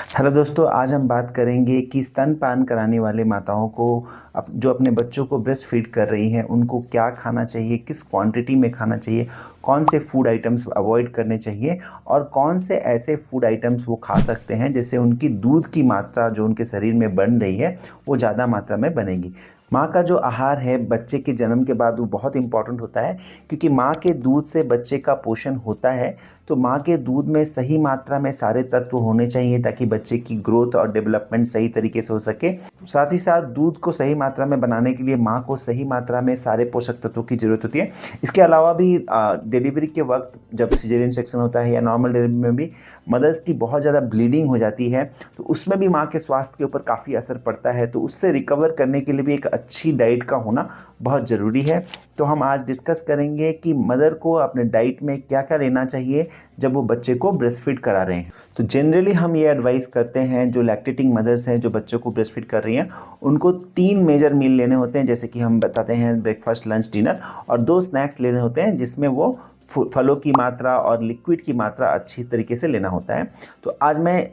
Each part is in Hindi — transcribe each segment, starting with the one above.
हेलो दोस्तों, आज हम बात करेंगे कि स्तनपान कराने वाले माताओं को जो अपने बच्चों को ब्रेस्ट फीड कर रही हैं उनको क्या खाना चाहिए, किस क्वांटिटी में खाना चाहिए, कौन से फूड आइटम्स अवॉइड करने चाहिए और कौन से ऐसे फूड आइटम्स वो खा सकते हैं जिससे उनकी दूध की मात्रा जो उनके शरीर में बन रही है वो ज़्यादा मात्रा में बनेगी। माँ का जो आहार है बच्चे के जन्म के बाद वो बहुत इंपॉर्टेंट होता है, क्योंकि माँ के दूध से बच्चे का पोषण होता है। तो माँ के दूध में सही मात्रा में सारे तत्व होने चाहिए ताकि बच्चे की ग्रोथ और डेवलपमेंट सही तरीके से हो सके। साथ ही साथ दूध को सही मात्रा में बनाने के लिए माँ को सही मात्रा में सारे पोषक तत्वों की ज़रूरत होती है। इसके अलावा भी डिलीवरी के वक्त जब सिजेरियन सेक्शन होता है या नॉर्मल डिलीवरी में भी मदर्स की बहुत ज़्यादा ब्लीडिंग हो जाती है, तो उसमें भी माँ के स्वास्थ्य के ऊपर काफ़ी असर पड़ता है। तो उससे रिकवर करने के लिए भी एक अच्छी डाइट का होना बहुत ज़रूरी है। तो हम आज डिस्कस करेंगे कि मदर को अपने डाइट में क्या क्या लेना चाहिए जब वो बच्चे को ब्रेस्ट फीड करा रहे हैं। तो जनरली हम ये एडवाइस करते हैं, जो लैक्टेटिंग मदर्स हैं जो बच्चों को ब्रेस्ट फीड कर रही हैं उनको 3 मेजर मील लेने होते हैं, जैसे कि हम बताते हैं ब्रेकफास्ट, लंच, डिनर, और 2 स्नैक्स लेने होते हैं जिसमें वो फलों की मात्रा और लिक्विड की मात्रा अच्छी तरीके से लेना होता है। तो आज मैं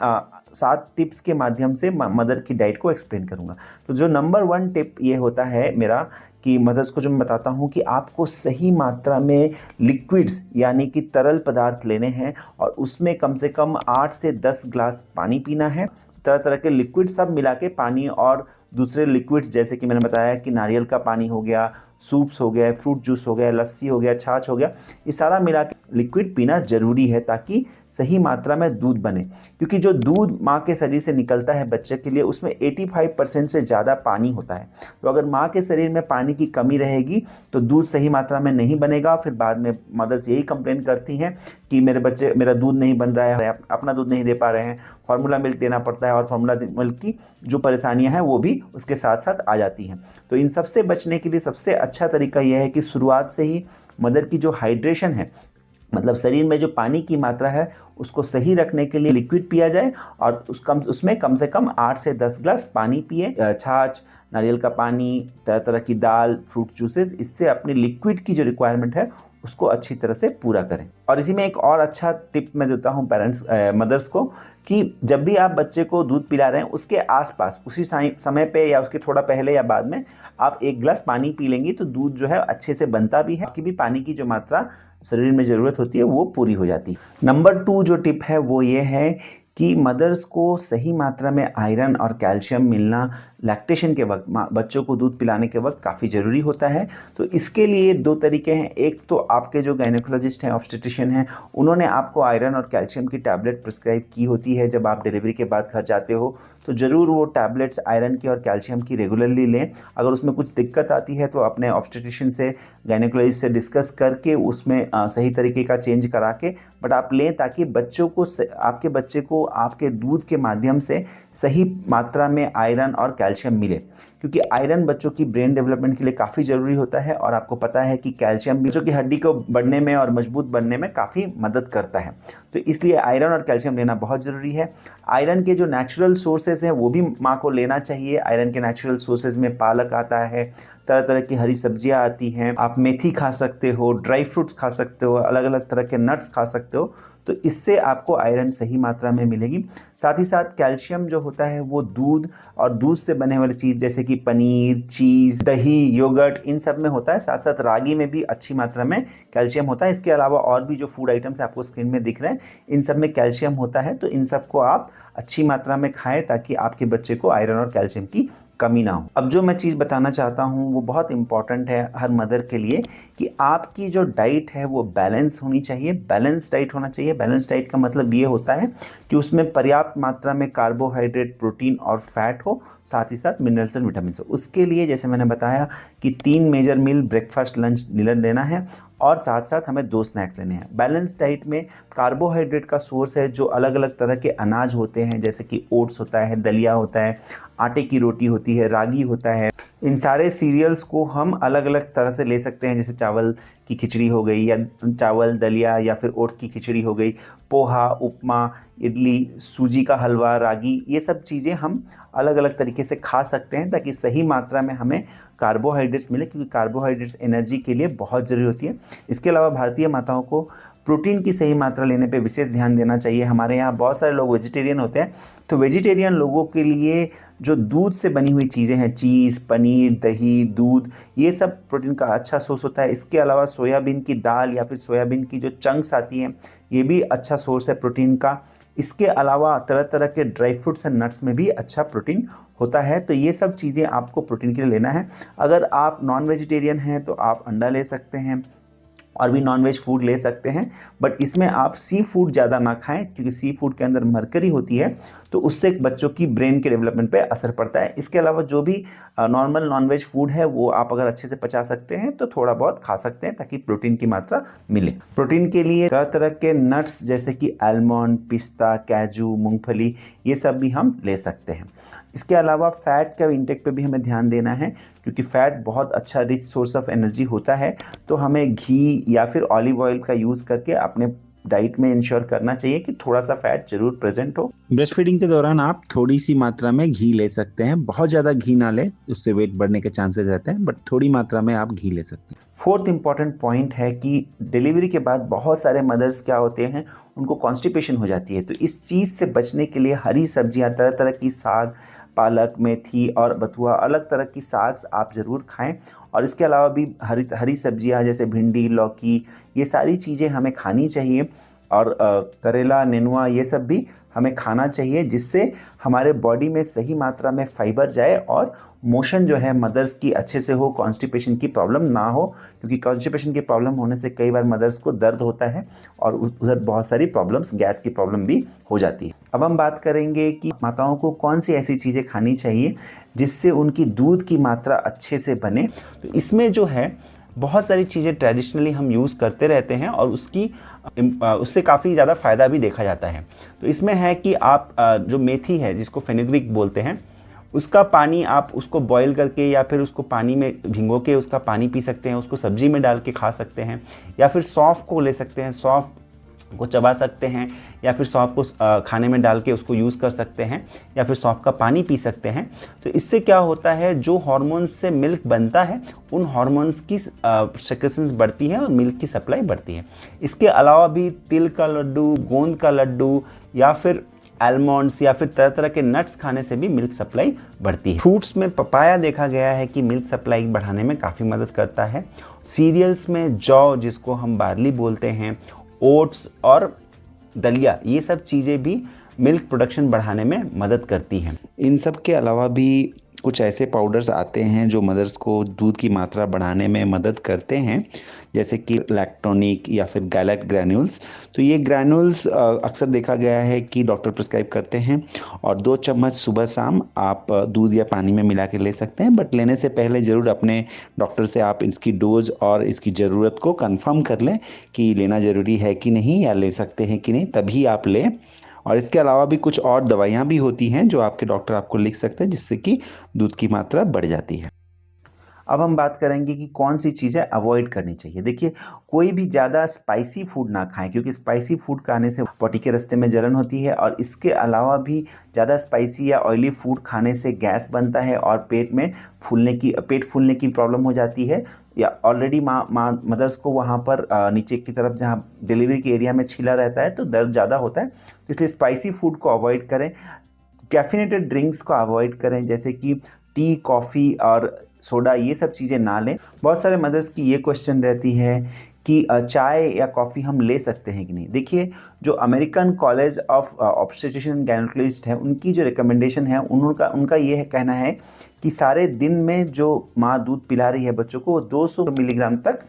7 टिप्स के माध्यम से मदर की डाइट को एक्सप्लेन करूँगा। तो जो नंबर 1 टिप ये होता है मेरा कि मदर्स को जो मैं बताता हूँ कि आपको सही मात्रा में लिक्विड्स यानी कि तरल पदार्थ लेने हैं और उसमें कम से कम 8 से 10 ग्लास पानी पीना है। तरह तरह के लिक्विड सब मिला के पानी और दूसरे लिक्विड्स जैसे कि मैंने बताया कि नारियल का पानी हो गया, सूप्स हो गया, फ्रूट जूस हो गया, लस्सी हो गया, छाछ हो गया, ये सारा मिला के लिक्विड पीना ज़रूरी है ताकि सही मात्रा में दूध बने। क्योंकि जो दूध माँ के शरीर से निकलता है बच्चे के लिए उसमें 85% से ज़्यादा पानी होता है। तो अगर माँ के शरीर में पानी की कमी रहेगी तो दूध सही मात्रा में नहीं बनेगा। फिर बाद में मदर्स यही कंप्लेन करती हैं कि मेरा दूध नहीं बन रहा है, अपना दूध नहीं दे पा रहे हैं, फार्मूला मिल्क देना पड़ता है और फार्मूला मिल्क की जो परेशानियां हैं वो भी उसके साथ साथ आ जाती हैं। तो इन सब से बचने के लिए सबसे अच्छा तरीका यह है कि शुरुआत से ही मदर की जो हाइड्रेशन है, मतलब शरीर में जो पानी की मात्रा है उसको सही रखने के लिए लिक्विड पिया जाए और उसमें कम से कम 8 से 10 ग्लास पानी पिए। छाछ, नारियल का पानी, तरह तरह की दाल, फ्रूट जूसेस, इससे अपनी लिक्विड की जो रिक्वायरमेंट है उसको अच्छी तरह से पूरा करें। और इसी में एक और अच्छा टिप मैं देता हूँ मदर्स को कि जब भी आप बच्चे को दूध पिला रहे हैं उसके आसपास उसी समय पे या उसके थोड़ा पहले या बाद में आप 1 गिलास पानी पी लेंगी तो दूध जो है अच्छे से बनता भी है, कि भी पानी की जो मात्रा शरीर में ज़रूरत होती है वो पूरी हो जाती है। नंबर 2 जो टिप है वो ये है कि मदर्स को सही मात्रा में आयरन और कैल्शियम मिलना लैक्टेशन के वक्त, बच्चों को दूध पिलाने के वक्त काफ़ी ज़रूरी होता है। तो इसके लिए 2 तरीके हैं। एक तो आपके जो गायनेकोलॉजिस्ट हैं, ऑब्स्टेट्रिशियन हैं, उन्होंने आपको आयरन और कैल्शियम की टैबलेट प्रिस्क्राइब की होती है। जब आप डिलीवरी के बाद घर जाते हो तो ज़रूर वो टैबलेट्स आयरन की और कैल्शियम की रेगुलरली लें। अगर उसमें कुछ दिक्कत आती है तो अपने ऑब्स्टेट्रिशियन से, गायनेकोलॉजिस्ट से डिस्कस करके उसमें सही तरीके का चेंज करा के बट आप लें, ताकि आपके बच्चे को आपके दूध के माध्यम से सही मात्रा में आयरन और कैल्शियम मिले। क्योंकि आयरन बच्चों की ब्रेन डेवलपमेंट के लिए काफ़ी ज़रूरी होता है और आपको पता है कि कैल्शियम भी बच्चों की हड्डी को बढ़ने में और मजबूत बनने में काफ़ी मदद करता है। तो इसलिए आयरन और कैल्शियम लेना बहुत ज़रूरी है। आयरन के जो नेचुरल सोर्सेज हैं वो भी माँ को लेना चाहिए। आयरन के नेचुरल सोर्सेज में पालक आता है, तरह तरह की हरी सब्जियां आती हैं, आप मेथी खा सकते हो, ड्राई फ्रूट्स खा सकते हो, अलग अलग तरह के नट्स खा सकते हो। तो इससे आपको आयरन सही मात्रा में मिलेगी। साथ ही साथ कैल्शियम जो होता है वो दूध और दूध से बने वाली चीज़ जैसे कि पनीर, चीज़, दही, योगर्ट, इन सब में होता है। साथ साथ रागी में भी अच्छी मात्रा में कैल्शियम होता है। इसके अलावा और भी जो फूड आइटम्स आपको स्क्रीन में दिख रहे हैं इन सब में कैल्शियम होता है। तो इन सबको आप अच्छी मात्रा में खाएं ताकि आपके बच्चे को आयरन और कैल्शियम की कमी ना हो। अब जो मैं चीज़ बताना चाहता हूँ वो बहुत इंपॉर्टेंट है हर मदर के लिए कि आपकी जो डाइट है वो बैलेंस होनी चाहिए, बैलेंस डाइट होना चाहिए। बैलेंस डाइट का मतलब ये होता है कि उसमें पर्याप्त मात्रा में कार्बोहाइड्रेट, प्रोटीन और फैट हो, साथ ही साथ मिनरल्स एंड विटामिन हो। उसके लिए जैसे मैंने बताया कि 3 major meal breakfast, lunch, dinner लेना है और साथ साथ हमें 2 स्नैक्स लेने हैं। बैलेंस डाइट में कार्बोहाइड्रेट का सोर्स है जो अलग अलग तरह के अनाज होते हैं, जैसे कि ओट्स होता है, दलिया होता है, आटे की रोटी होती है, रागी होता है। इन सारे सीरियल्स को हम अलग अलग तरह से ले सकते हैं, जैसे चावल की खिचड़ी हो गई या चावल दलिया, या फिर ओट्स की खिचड़ी हो गई, पोहा, उपमा, इडली, सूजी का हलवा, रागी, ये सब चीज़ें हम अलग अलग तरीके से खा सकते हैं ताकि सही मात्रा में हमें कार्बोहाइड्रेट्स मिले, क्योंकि कार्बोहाइड्रेट्स एनर्जी के लिए बहुत ज़रूरी होती है। इसके अलावा भारतीय माताओं को प्रोटीन की सही मात्रा लेने पे विशेष ध्यान देना चाहिए। हमारे यहाँ बहुत सारे लोग वेजिटेरियन होते हैं, तो वेजिटेरियन लोगों के लिए जो दूध से बनी हुई चीज़ें हैं, चीज़, पनीर, दही, दूध, ये सब प्रोटीन का अच्छा सोर्स होता है। इसके अलावा सोयाबीन की दाल या फिर सोयाबीन की जो चंक्स आती हैं, ये भी अच्छा सोर्स है प्रोटीन का। इसके अलावा तरह तरह के ड्राई फ्रूट्स एंड नट्स में भी अच्छा प्रोटीन होता है। तो ये सब चीज़ें आपको प्रोटीन के लिए लेना है। अगर आप नॉन वेजिटेरियन हैं तो आप अंडा ले सकते हैं और भी नॉनवेज फूड ले सकते हैं, बट इसमें आप सी फूड ज़्यादा ना खाएं, क्योंकि सी फूड के अंदर मरकरी होती है, तो उससे बच्चों की ब्रेन के डेवलपमेंट पे असर पड़ता है। इसके अलावा जो भी नॉर्मल नॉनवेज फूड है वो आप अगर अच्छे से पचा सकते हैं तो थोड़ा बहुत खा सकते हैं, ताकि प्रोटीन की मात्रा मिले। प्रोटीन के लिए तरह तरह के नट्स जैसे कि आलमंड, पिस्ता, काजू, मूंगफली, ये सब भी हम ले सकते हैं। इसके अलावा फ़ैट का इंटेक पे भी हमें ध्यान देना है, क्योंकि फ़ैट बहुत अच्छा रिच सोर्स ऑफ एनर्जी होता है। तो हमें घी या फिर ऑलिव ऑयल का यूज़ करके अपने डाइट में इंश्योर करना चाहिए कि थोड़ा सा फैट जरूर प्रेजेंट हो। ब्रेस्ट फीडिंग के दौरान आप थोड़ी सी मात्रा में घी ले सकते हैं, बहुत ज़्यादा घी ना लें, उससे वेट बढ़ने के चांसेस रहते हैं, बट थोड़ी मात्रा में आप घी ले सकते हैं। फोर्थ इंपॉर्टेंट पॉइंट है कि डिलीवरी के बाद बहुत सारे मदर्स क्या होते हैं, उनको कॉन्स्टिपेशन हो जाती है। तो इस चीज़ से बचने के लिए हरी सब्जियाँ, तरह तरह की साग, पालक, मेथी और बथुआ, अलग तरह की साग आप ज़रूर खाएं। और इसके अलावा भी हरी सब्जियां जैसे भिंडी, लौकी, ये सारी चीज़ें हमें खानी चाहिए। और करेला, नेनुआ, ये सब भी हमें खाना चाहिए, जिससे हमारे बॉडी में सही मात्रा में फाइबर जाए और मोशन जो है मदर्स की अच्छे से हो, कॉन्स्टिपेशन की प्रॉब्लम ना हो। क्योंकि कॉन्स्टिपेशन की प्रॉब्लम होने से कई बार मदर्स को दर्द होता है और उधर बहुत सारी प्रॉब्लम्स, गैस की प्रॉब्लम भी हो जाती है। अब हम बात करेंगे कि माताओं को कौन सी ऐसी चीज़ें खानी चाहिए जिससे उनकी दूध की मात्रा अच्छे से बने। तो इसमें जो है बहुत सारी चीज़ें ट्रेडिशनली हम यूज़ करते रहते हैं और उससे काफ़ी ज़्यादा फ़ायदा भी देखा जाता है। तो इसमें है कि आप जो मेथी है, जिसको फेनुग्रीक बोलते हैं, उसका पानी आप उसको बॉईल करके या फिर उसको पानी में भिगो के उसका पानी पी सकते हैं, उसको सब्जी में डाल के खा सकते हैं, या फिर सौंफ को ले सकते हैं, सौंफ को चबा सकते हैं, या फिर सौंफ को खाने में डाल के उसको यूज़ कर सकते हैं, या फिर सौंफ का पानी पी सकते हैं। तो इससे क्या होता है, जो हार्मोन्स से मिल्क बनता है, उन हार्मोन्स की सेक्रेशंस बढ़ती है और मिल्क की सप्लाई बढ़ती है। इसके अलावा भी तिल का लड्डू, गोंद का लड्डू, या फिर आलमंड्स, या फिर तरह तरह के नट्स खाने से भी मिल्क सप्लाई बढ़ती है। फ्रूट्स में पपाया देखा गया है कि मिल्क सप्लाई बढ़ाने में काफ़ी मदद करता है। सीरियल्स में जौ, जिसको हम बार्ली बोलते हैं, ओट्स और दलिया, ये सब चीज़ें भी मिल्क प्रोडक्शन बढ़ाने में मदद करती हैं। इन सब के अलावा भी कुछ ऐसे पाउडर्स आते हैं जो मदर्स को दूध की मात्रा बढ़ाने में मदद करते हैं, जैसे कि लैक्टोनिक या फिर गैलेट ग्रैन्यूल्स। तो ये ग्रैन्यूल्स अक्सर देखा गया है कि डॉक्टर प्रिस्क्राइब करते हैं, और 2 चम्मच सुबह शाम आप दूध या पानी में मिला के ले सकते हैं। बट लेने से पहले ज़रूर अपने डॉक्टर से आप इसकी डोज और इसकी ज़रूरत को कंफर्म कर लें कि लेना ज़रूरी है कि नहीं, या ले सकते हैं कि नहीं, तभी आप लें। और इसके अलावा भी कुछ और दवाइयाँ भी होती हैं जो आपके डॉक्टर आपको लिख सकते हैं, जिससे कि दूध की मात्रा बढ़ जाती है। अब हम बात करेंगे कि कौन सी चीज़ें अवॉइड करनी चाहिए। देखिए, कोई भी ज़्यादा स्पाइसी फूड ना खाएं, क्योंकि स्पाइसी फूड खाने से पॉटी के रास्ते में जलन होती है। और इसके अलावा भी ज़्यादा स्पाइसी या ऑयली फूड खाने से गैस बनता है और पेट फूलने की प्रॉब्लम हो जाती है। या ऑलरेडी मदर्स को वहाँ पर नीचे की तरफ जहाँ डिलीवरी के एरिया में छिला रहता है, तो दर्द ज़्यादा होता है। इसलिए स्पाइसी फूड को अवॉइड करें। कैफिनेटेड ड्रिंक्स को अवॉइड करें, जैसे कि टी, कॉफ़ी और सोडा, ये सब चीज़ें ना लें। बहुत सारे मदर्स की ये क्वेश्चन रहती है कि चाय या कॉफ़ी हम ले सकते हैं कि नहीं। देखिए, जो American college of obstetrician and gynaecologist है, उनकी जो रिकमेंडेशन है, उनका ये कहना है कि सारे दिन में जो माँ दूध पिला रही है बच्चों को, वो 200 मिलीग्राम तक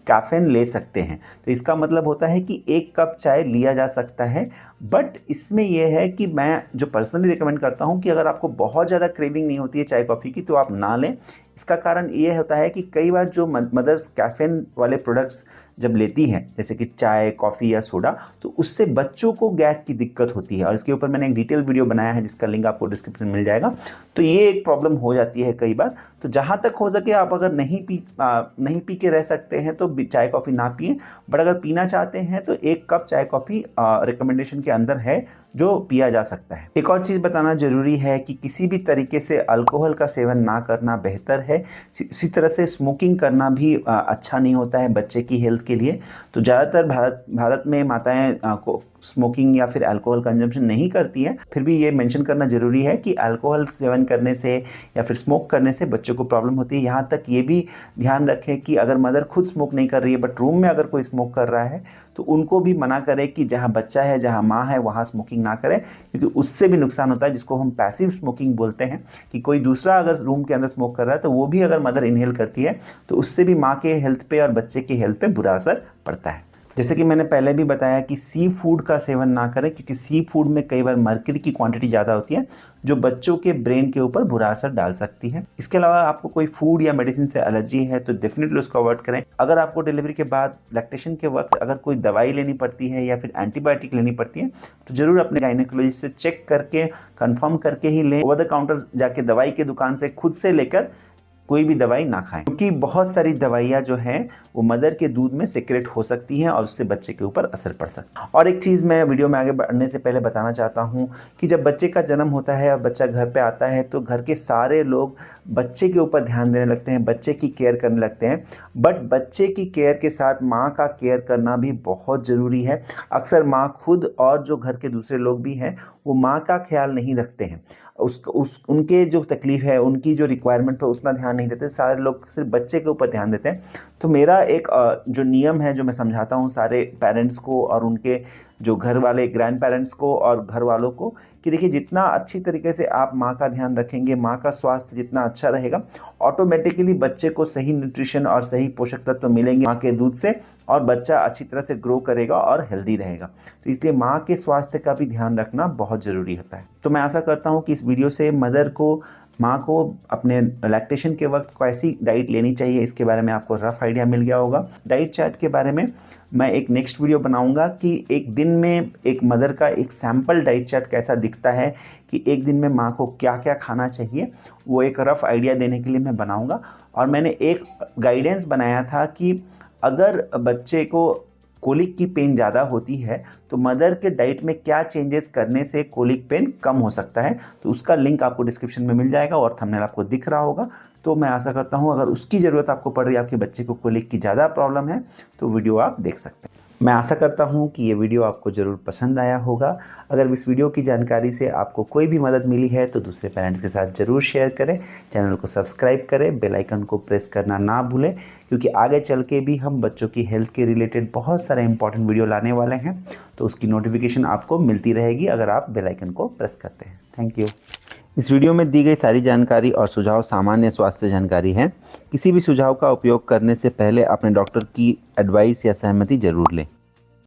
कैफीन ले सकते हैं। तो इसका मतलब होता है कि 1 कप चाय लिया जा सकता है। बट इसमें यह है कि मैं जो पर्सनली रिकमेंड करता हूं कि अगर आपको बहुत ज़्यादा क्रेविंग नहीं होती है चाय कॉफ़ी की, तो आप ना लें। इसका कारण ये होता है कि कई बार जो मदर्स कैफीन वाले प्रोडक्ट्स जब लेती हैं, जैसे कि चाय, कॉफ़ी या सोडा, तो उससे बच्चों को गैस की दिक्कत होती है। और इसके ऊपर मैंने एक डिटेल वीडियो बनाया है, जिसका लिंक आपको डिस्क्रिप्शन में मिल जाएगा। तो ये एक प्रॉब्लम हो जाती है कई बार। तो जहाँ तक हो सके, आप अगर नहीं पी के रह सकते हैं तो चाय कॉफ़ी ना पिएं। बट अगर पीना चाहते हैं तो 1 कप चाय कॉफ़ी रिकमेंडेशन के अंदर है, जो पिया जा सकता है। एक और चीज़ बताना ज़रूरी है कि किसी भी तरीके से अल्कोहल का सेवन ना करना बेहतर है। इसी तरह से स्मोकिंग करना भी अच्छा नहीं होता है बच्चे की हेल्थ के लिए। तो ज़्यादातर भारत में माताएं को स्मोकिंग या फिर अल्कोहल कंजम्पशन नहीं करती हैं, फिर भी ये मेंशन करना ज़रूरी है कि अल्कोहल सेवन करने से या फिर स्मोक करने से बच्चों को प्रॉब्लम होती है। यहाँ तक ये भी ध्यान रखें कि अगर मदर खुद स्मोक नहीं कर रही है बट रूम में अगर कोई स्मोक कर रहा है तो उनको भी मना करें कि जहाँ बच्चा है, जहाँ माँ है, वहाँ स्मोकिंग ना करें, क्योंकि उससे भी नुकसान होता है, जिसको हम पैसिव स्मोकिंग बोलते हैं। कि कोई दूसरा अगर रूम के अंदर स्मोक कर रहा है तो वो भी अगर मदर इनहेल करती है तो उससे भी माँ के हेल्थ पे और बच्चे के हेल्थ पे बुरा असर पड़ता है। जैसे कि मैंने पहले भी बताया कि सी फूड का सेवन ना करें, क्योंकि सी फूड में कई बार मर्क्यूरी की क्वांटिटी ज़्यादा होती है जो बच्चों के ब्रेन के ऊपर बुरा असर डाल सकती है। इसके अलावा आपको कोई फूड या मेडिसिन से एलर्जी है तो डेफिनेटली उसको अवॉइड करें। अगर आपको डिलीवरी के बाद लैक्टेशन के वक्त अगर कोई दवाई लेनी पड़ती है या फिर एंटीबायोटिक लेनी पड़ती है तो ज़रूर अपने गायनेकोलॉजिस्ट से चेक करके कंफर्म करके ही लें। ओवर द काउंटर जाके दवाई की दुकान से खुद से लेकर कोई भी दवाई ना खाएं, क्योंकि बहुत सारी दवाइयाँ जो हैं वो मदर के दूध में सिक्रेट हो सकती हैं और उससे बच्चे के ऊपर असर पड़ सकता है। और एक चीज़ मैं वीडियो में आगे बढ़ने से पहले बताना चाहता हूँ कि जब बच्चे का जन्म होता है और बच्चा घर पे आता है तो घर के सारे लोग बच्चे के ऊपर ध्यान देने लगते हैं, बच्चे की केयर करने लगते हैं। बट बच्चे की केयर के साथ माँ का केयर करना भी बहुत ज़रूरी है। अक्सर माँ खुद और जो घर के दूसरे लोग भी हैं वो माँ का ख्याल नहीं रखते हैं, उनके जो तकलीफ़ है, उनकी जो रिक्वायरमेंट पर उतना ध्यान नहीं देते। सारे लोग सिर्फ बच्चे के ऊपर ध्यान देते हैं। तो मेरा एक जो नियम है जो मैं समझाता हूँ सारे पेरेंट्स को और उनके जो घर वाले ग्रैंड पेरेंट्स को और घर वालों को, कि देखिए जितना अच्छी तरीके से आप माँ का ध्यान रखेंगे, माँ का स्वास्थ्य जितना अच्छा रहेगा, ऑटोमेटिकली बच्चे को सही न्यूट्रिशन और सही पोषक तत्व मिलेंगे माँ के दूध से और बच्चा अच्छी तरह से ग्रो करेगा और हेल्दी रहेगा। तो इसलिए माँ के स्वास्थ्य का भी ध्यान रखना बहुत ज़रूरी होता है। तो मैं आशा करता हूँ कि इस वीडियो से माँ को अपने लैक्टेशन के वक्त कैसी डाइट लेनी चाहिए इसके बारे में आपको रफ आइडिया मिल गया होगा। डाइट चार्ट के बारे में मैं एक नेक्स्ट वीडियो बनाऊंगा कि एक दिन में एक मदर का एक सैम्पल डाइट चार्ट कैसा दिखता है, कि एक दिन में माँ को क्या क्या खाना चाहिए, वो एक रफ आइडिया देने के लिए मैं बनाऊंगा। और मैंने एक गाइडेंस बनाया था कि अगर बच्चे को कोलिक की पेन ज़्यादा होती है तो मदर के डाइट में क्या चेंजेस करने से कोलिक पेन कम हो सकता है, तो उसका लिंक आपको डिस्क्रिप्शन में मिल जाएगा और थंबनेल आपको दिख रहा होगा। तो मैं आशा करता हूँ अगर उसकी ज़रूरत आपको पड़ रही है, आपके बच्चे को कोलिक की ज़्यादा प्रॉब्लम है, तो वीडियो आप देख सकते हैं। मैं आशा करता हूँ कि ये वीडियो आपको ज़रूर पसंद आया होगा। अगर इस वीडियो की जानकारी से आपको कोई भी मदद मिली है तो दूसरे पेरेंट्स के साथ ज़रूर शेयर करें, चैनल को सब्सक्राइब करें, बेल आइकन को प्रेस करना ना भूलें, क्योंकि आगे चल के भी हम बच्चों की हेल्थ के रिलेटेड बहुत सारे इंपॉर्टेंट वीडियो लाने वाले हैं, तो उसकी नोटिफिकेशन आपको मिलती रहेगी अगर आप बेल आइकन को प्रेस करते हैं। Thank you. इस वीडियो में दी गई सारी जानकारी और सुझाव सामान्य स्वास्थ्य जानकारी हैं। किसी भी सुझाव का उपयोग करने से पहले अपने डॉक्टर की एडवाइस या सहमति जरूर लें।